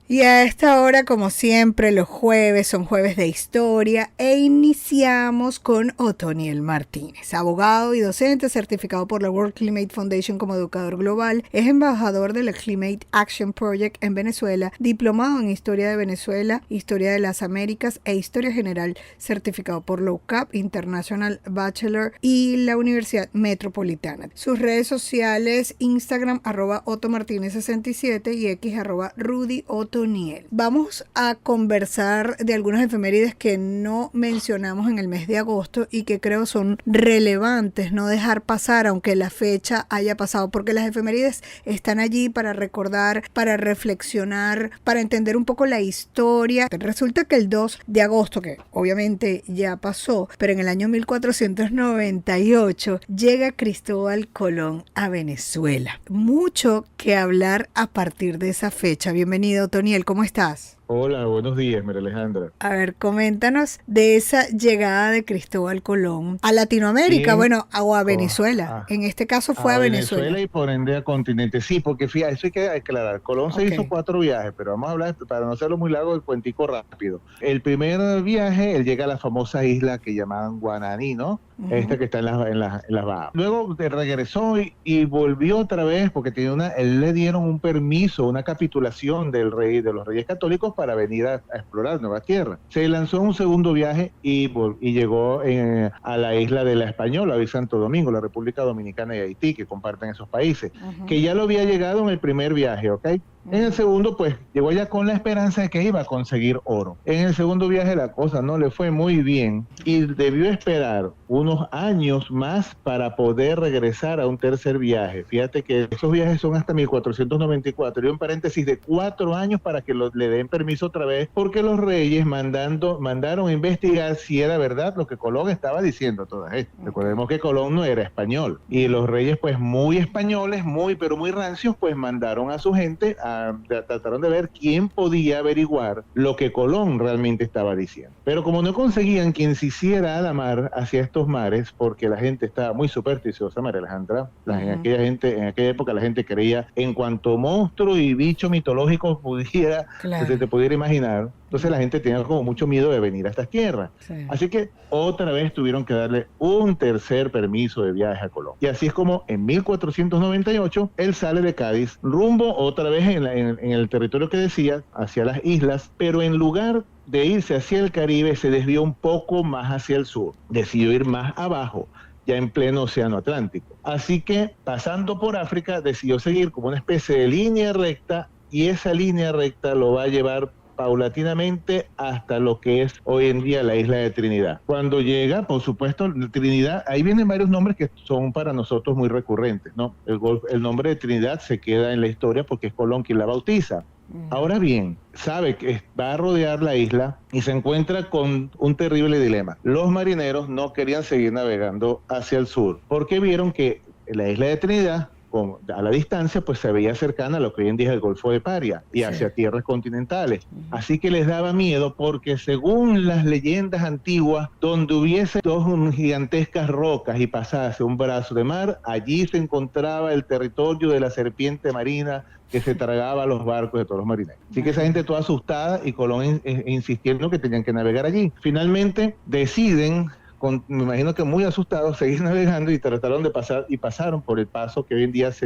Y a esta hora, como siempre, los jueves son jueves de historia e iniciamos con Otoniel Martínez, abogado y docente certificado por la World Climate Foundation como educador global, es embajador de la Climate Action Project en Venezuela, diplomado en Historia de Venezuela, Historia de las Américas e Historia General, certificado por Low Cap International Bachelor y la Universidad Metropolitana. Sus redes sociales, Instagram @OtoMartinez67 y X @RudyOtoniel. Vamos a conversar de algunas efemérides que no mencionamos en el mes de agosto y que creo son relevantes no dejar pasar aunque la fecha haya pasado, porque las efemérides están allí para recordar, para reflexionar, para entender un poco la historia. Resulta que el 2 de agosto, que obviamente ya pasó, pero en el año 1498 llega Cristóbal Colón a Venezuela. Mucho que hablar a partir de esa fecha. Bienvenido, Toniel, ¿cómo estás? Hola, buenos días, María Alejandra. A ver, coméntanos de esa llegada de Cristóbal Colón a Latinoamérica, Bien, bueno, o a oh, Venezuela. ah, En este caso fue a a Venezuela Venezuela. y por ende a continente. Sí, porque fíjate, eso hay que aclarar. Colón se Ok. hizo 4 viajes, pero vamos a hablar, para no hacerlo muy largo, el cuentico rápido. El primer viaje, él llega a la famosa isla que llamaban Guananí, ¿no? Esta Ujú. que está en las Bahamas. Luego regresó y volvió otra vez porque él le dieron un permiso, una capitulación de los reyes católicos para venir a explorar nuevas tierras. Se lanzó en un segundo viaje y llegó a la isla de la Española, hoy Santo Domingo, la República Dominicana y Haití, que comparten esos países, Ujú. que ya lo había llegado en el primer viaje, ¿ok? En el Ujú. segundo, pues, llegó ya con la esperanza de que iba a conseguir oro. En el segundo viaje la cosa no le fue muy bien y debió esperar unos años más para poder regresar a un tercer viaje. Fíjate que esos viajes son hasta 1494. Y un paréntesis de 4 años para que le den permiso otra vez, porque los reyes mandaron a investigar si era verdad lo que Colón estaba diciendo todas estas. Ok. Recordemos que Colón no era español. Y los reyes, pues muy españoles, pero muy rancios, pues mandaron a su gente trataron de ver quién podía averiguar lo que Colón realmente estaba diciendo. Pero como no conseguían quien se hiciera a la mar hacia estos mares, porque la gente estaba muy supersticiosa, María Alejandra, Ujú. en aquella época la gente creía en cuanto monstruo y bicho mitológico se Claro. te pudiera imaginar. Entonces la gente tenía como mucho miedo de venir a estas tierras. Sí. Así que otra vez tuvieron que darle un tercer permiso de viaje a Colón. Y así es como en 1498 él sale de Cádiz rumbo otra vez en el territorio que decía, hacia las islas, pero en lugar de irse hacia el Caribe se desvió un poco más hacia el sur. Decidió ir más abajo, ya en pleno océano Atlántico. Así que pasando por África decidió seguir como una especie de línea recta y esa línea recta lo va a llevar paulatinamente hasta lo que es hoy en día la isla de Trinidad. Cuando llega, por supuesto, Trinidad, ahí vienen varios nombres que son para nosotros muy recurrentes, ¿no? El nombre de Trinidad se queda en la historia porque es Colón quien la bautiza. Ujú. Ahora bien, sabe que va a rodear la isla y se encuentra con un terrible dilema. Los marineros no querían seguir navegando hacia el sur porque vieron que la isla de Trinidad a la distancia, pues se veía cercana a lo que hoy en día es el Golfo de Paria y Sí. hacia tierras continentales. Ujú. Así que les daba miedo porque según las leyendas antiguas, donde hubiese dos gigantescas rocas y pasase un brazo de mar, allí se encontraba el territorio de la serpiente marina que se tragaba a los barcos de todos los marineros. Así que esa gente Imagínate. toda asustada y Colón insistiendo que tenían que navegar allí. Finalmente deciden me imagino que muy asustados, seguir navegando y trataron de pasar y pasaron por el paso que hoy en día es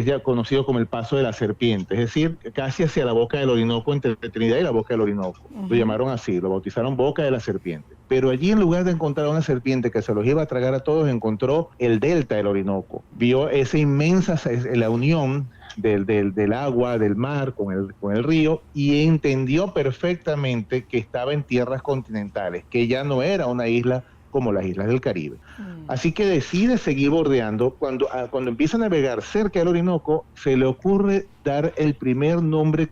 ya conocido como el paso de la serpiente, es decir, casi hacia la boca del Orinoco, entre Trinidad y la boca del Orinoco. Lo Ujú. llamaron así, lo bautizaron boca de la serpiente. Pero allí en lugar de encontrar una serpiente que se los iba a tragar a todos, encontró el delta del Orinoco. Vio esa inmensa, la unión del agua, del mar con el río y entendió perfectamente que estaba en tierras continentales, que ya no era una isla como las islas del Caribe. Mm. Así que decide seguir bordeando. Cuando empieza a navegar cerca del Orinoco, se le ocurre dar el primer nombre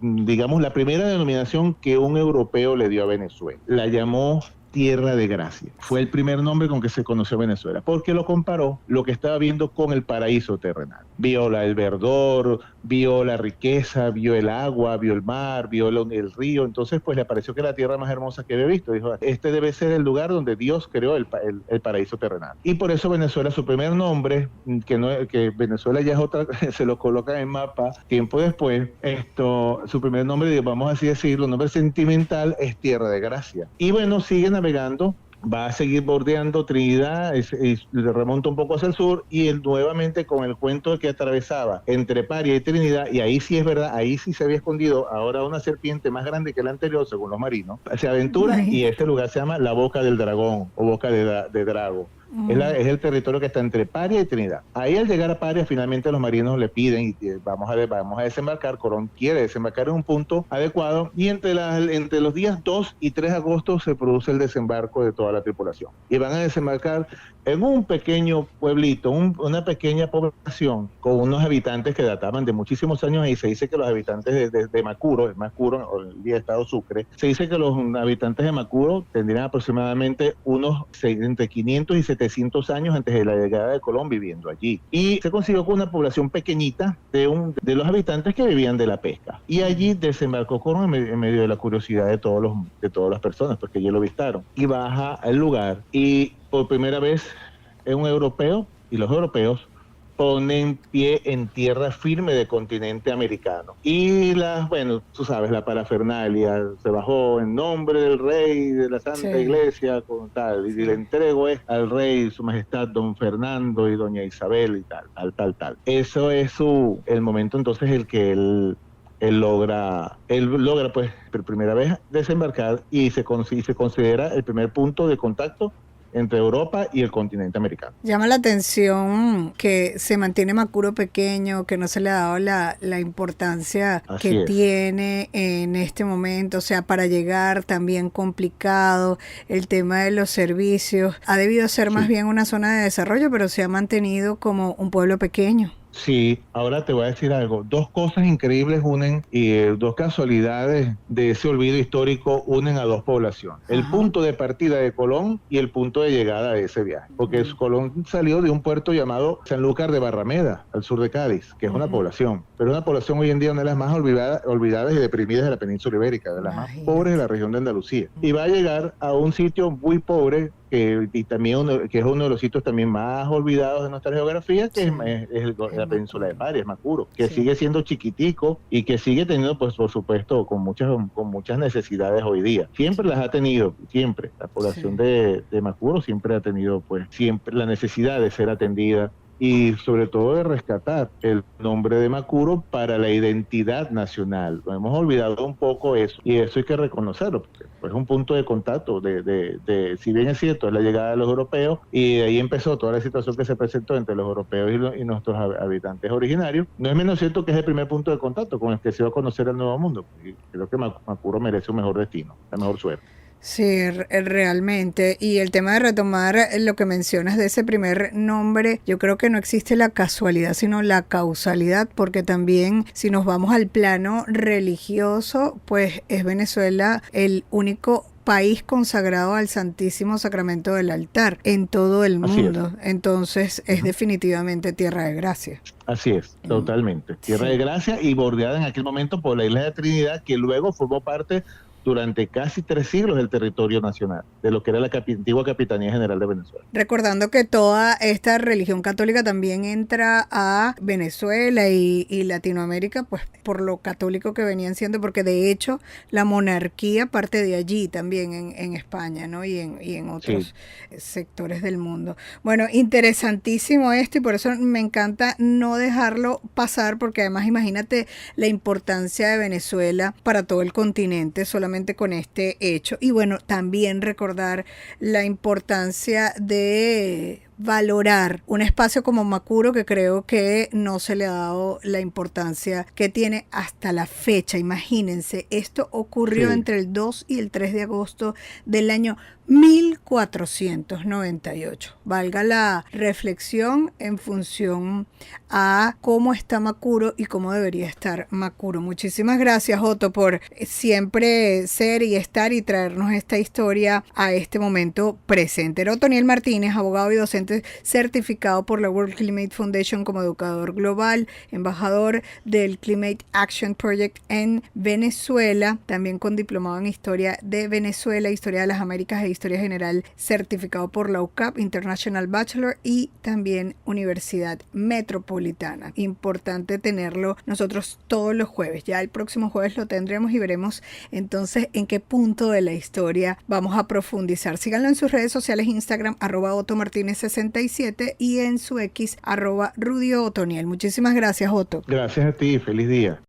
digamos, la primera denominación que un europeo le dio a Venezuela. La llamó Tierra de Gracia. Fue el primer nombre con que se conoció Venezuela, porque lo comparó lo que estaba viendo con el paraíso terrenal. Vio el verdor, vio la riqueza, vio el agua, vio el mar, vio el río. Entonces pues le pareció que era la tierra más hermosa que había visto. Dijo, este debe ser el lugar donde Dios creó el paraíso terrenal. Y por eso Venezuela, su primer nombre, que Venezuela ya es otra, se lo coloca en mapa tiempo después, su primer nombre, vamos así decirlo, nombre sentimental es Tierra de Gracia. Y bueno, sigue navegando, va a seguir bordeando Trinidad, le remonta un poco hacia el sur, y él nuevamente con el cuento de que atravesaba entre Paria y Trinidad, y ahí sí es verdad, ahí sí se había escondido ahora una serpiente más grande que la anterior, según los marinos, se aventura y este lugar se llama la Boca del Dragón, o Boca de Drago. Es el territorio que está entre Paria y Trinidad. Ahí al llegar a Paria, finalmente los marinos le piden, y vamos a desembarcar. Colón quiere desembarcar en un punto adecuado, y entre los días 2 y 3 de agosto se produce el desembarco de toda la tripulación. Y van a desembarcar en un pequeño pueblito, una pequeña población, con unos habitantes que databan de muchísimos años, y se dice que los habitantes de Macuro, o el día de Estado Sucre, se dice que los habitantes de Macuro tendrían aproximadamente entre 500 y 700 años antes de la llegada de Colón viviendo allí. Y se consiguió con una población pequeñita de los habitantes que vivían de la pesca. Y allí desembarcó Colón en medio de la curiosidad de todas las personas, porque allí lo vistaron. Y baja al lugar, y por primera vez es un europeo, y los europeos ponen pie en tierra firme del continente americano. Y tú sabes, la parafernalia, se bajó en nombre del rey de la Santa Iglesia, con tal, y le entrego al rey, su majestad, don Fernando y doña Isabel, y tal. Eso es el momento entonces el que él logra pues por primera vez desembarcar, y se considera el primer punto de contacto entre Europa y el continente americano. Llama la atención que se mantiene Macuro pequeño, que no se le ha dado la importancia que tiene en este momento, o sea, para llegar también complicado, el tema de los servicios, ha debido ser más bien una zona de desarrollo, pero se ha mantenido como un pueblo pequeño. Sí, ahora te voy a decir algo. Dos cosas increíbles unen, y dos casualidades de ese olvido histórico unen a dos poblaciones. El punto de partida de Colón y el punto de llegada de ese viaje. Porque Colón salió de un puerto llamado Sanlúcar de Barrameda, al sur de Cádiz, que es una población. Pero una población hoy en día una de las más olvidadas y deprimidas de la península ibérica, de las más pobres de la región de Andalucía. Y va a llegar a un sitio muy pobre, y también que es uno de los sitios también más olvidados de nuestra geografía, que es la península de Paria, es Macuro, que sigue siendo chiquitico y que sigue teniendo, pues por supuesto, con muchas necesidades hoy día. Siempre las ha tenido, siempre. La población de Macuro siempre ha tenido, pues, siempre la necesidad de ser atendida, y sobre todo de rescatar el nombre de Macuro para la identidad nacional. Nos hemos olvidado un poco eso, y eso hay que reconocerlo, porque es un punto de contacto, si bien es cierto, es la llegada de los europeos, y de ahí empezó toda la situación que se presentó entre los europeos y nuestros habitantes originarios. No es menos cierto que es el primer punto de contacto con el que se va a conocer el Nuevo Mundo, y creo que Macuro merece un mejor destino, la mejor suerte. Sí, realmente. Y el tema de retomar lo que mencionas de ese primer nombre, yo creo que no existe la casualidad, sino la causalidad, porque también si nos vamos al plano religioso, pues es Venezuela el único país consagrado al Santísimo Sacramento del altar en todo el mundo. Entonces es definitivamente tierra de gracia. Así es, totalmente. Tierra de gracia, y bordeada en aquel momento por la isla de Trinidad, que luego formó parte durante casi 3 siglos del territorio nacional, de lo que era la antigua Capitanía General de Venezuela. Recordando que toda esta religión católica también entra a Venezuela y Latinoamérica, pues por lo católico que venían siendo, porque de hecho la monarquía parte de allí también en España, ¿no? Y en otros sectores del mundo. Bueno, interesantísimo esto, y por eso me encanta no dejarlo pasar, porque además imagínate la importancia de Venezuela para todo el continente, solamente con este hecho. Y bueno, también recordar la importancia de valorar un espacio como Macuro, que creo que no se le ha dado la importancia que tiene hasta la fecha. Imagínense, esto ocurrió entre el 2 y el 3 de agosto del año 1498. Valga la reflexión en función a cómo está Macuro y cómo debería estar Macuro. Muchísimas gracias, Otto, por siempre ser y estar y traernos esta historia a este momento presente. Era Otoniel Martínez, abogado y docente docente certificado por la World Climate Foundation como educador global, embajador del Climate Action Project en Venezuela, también con diplomado en Historia de Venezuela, Historia de las Américas e Historia General, certificado por la UCAP, International Bachelor, y también Universidad Metropolitana. Importante tenerlo nosotros todos los jueves. Ya el próximo jueves lo tendremos y veremos entonces en qué punto de la historia vamos a profundizar. Síganlo en sus redes sociales, Instagram @OtoMartinez67 y en su X @RudioOtoniel. Muchísimas gracias, Otto. Gracias a ti, feliz día.